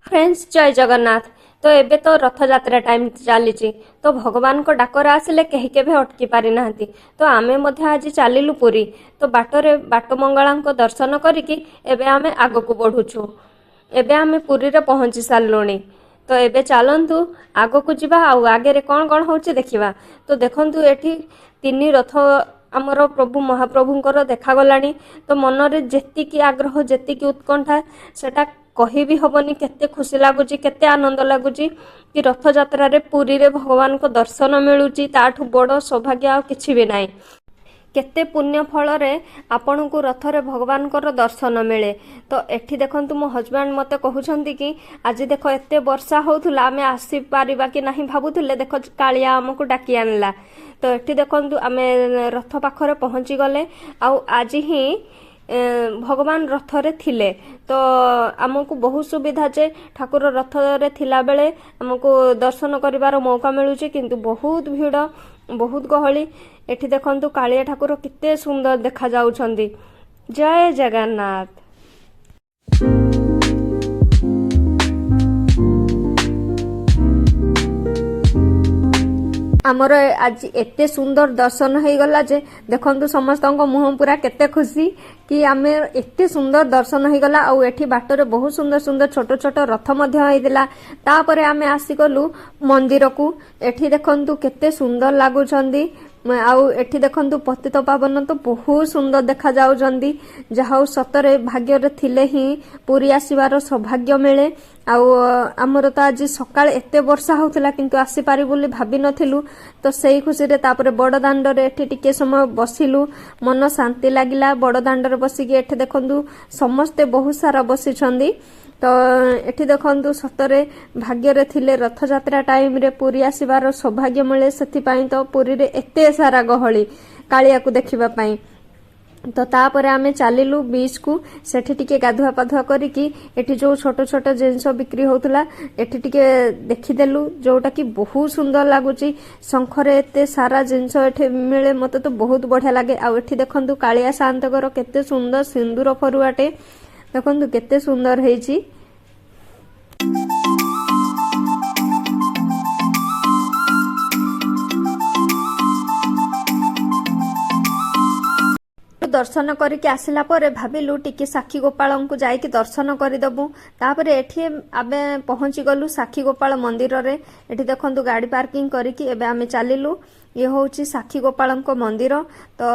Friends जय जगन्नाथ। तो एबे तो रथ यात्रा टाइम चली तो भगवान को डाकर आसिले कहीं केबे अटकी पारि नाहंती। तो आमे मध्य आज चलिलु पुरी तो बाटरे बाट मंगला दर्शन करिकी एबे आमे आगको बढ़ुछु। एबे आमे पुरी रे पहुंची सारलुणी। तो एबे चलंतु आगको जिबा आउ आगे कौन कौन होची देखिबा। तो देखंतु एठी तीन रथ आमर प्रभु महाप्रभुंकर देखागलानी। तो मनरे जेतिकी आग्रह जेतिकी उत्कंठा सेटा कही भी हबनी केते खुशी लगुच केते आनंद लगुच कि रथ यात्रा रे पुरी रे भगवान को दर्शन मिलुची ताठू बड़ सौभाग्य आ किछि भी नाही। केते पुण्य फल रे आपन को रथ रे भगवान को दर्शन मिले। तो एठी देखंतु मो हजबैंड मते कहउछंती कि आज देखो एते वर्षा होउथुला आमे आसी पारिबा कि नाही भाबुथुले देखो कालिया हमकु डाकी आनला। तो एठी देखंतु आमे रथ पाखरे पहुंची गले आउ आज ही भगवान रथ रे थिले। तो आमको बहुत सुविधा जे ठाकुर रथ रे थिला बेले आमको दर्शन करिवार मौका मिलुचे किंतु बहुत भीड़ बहुत गहली। एठी देखंतु कालिया ठाकुर किते सुंदर देखा जाउछंदी। जय जगन्नाथ। आमर आज एते सुंदर दर्शन हो गला जे देखंतु समस्त मुह पूरा केते खुशी कि आमे एते सुंदर दर्शन हो गला। आउ एठी बाटरे बहुत सुंदर सुंदर छोट छोट रथ मध्य होइदिला। तापरे आमे आसी गलु मंदिर को। एठी देखंतु केते सुंदर लागुछंदी। आउ एठी देखंतु पतित पावन तो बहुत सुंदर देखा जाउछंदी। जहाउ सतरे भाग्य रे थिले ही पुरी आसीबार सौभाग्य मिले। आउ हमर तो आज सकाळ एते वर्षा होउतला किंतु आसी पारि बोली भाबी नथिलु। तो सेही खुशी रे तापरे बड़ दांड रे एठी टिके समय बसिलु मन शांति लागिला। बड़ दांड रे बसिकी एठी देखंतु समस्ते बहुत सारा बसिछंदी। तो एठी देखंतु सतरे भाग्य रे थिले रथ यात्रा टाइम रे पुरी आसीबार सौभाग्य मिले। सेति पई तो पुरी रे एते सारा गहली कालिया को देखिबा पई। तो तापरे आमे चलिलु बीच को। सेठी टिके गाधुआ पाधुआ करिकी एठी जो छोट छोट जिनस बिक्री होतला एठी टिके देखिदेलु जोटा कि बहुत सुंदर लागुची। शंखरे एते सारा जिनस एठी मिले मते तो बहुत बढ़िया लागे। आ एठी देखंतु कालिया शांतकर केते सुंदर सिंदूर फरुआटे देखंतु केते सुंदर हेची। दर्शन करके आसिला परे भाबिलु टिके साक्षी गोपाल को जाइकी दर्शन करदेबु। तापरे एठी आबे पहुंची गलु साक्षी गोपाल मंदिर रे। एठी देखंतु गाड़ी पार्किंग करिकी एबे आमे चलिलु। ये होची साक्षी गोपाल को मंदिर। तो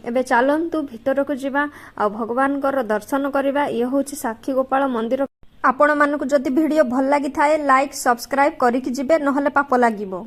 एबे चलंतु भीतर को जिबा आ भगवान को दर्शन करबा। ये होची साक्षी गोपाल मंदिर। आपण मानकु जदि वीडियो भल लागि थाए लाइक सब्सक्राइब करिकी जिबे नहले पाप लागिबो।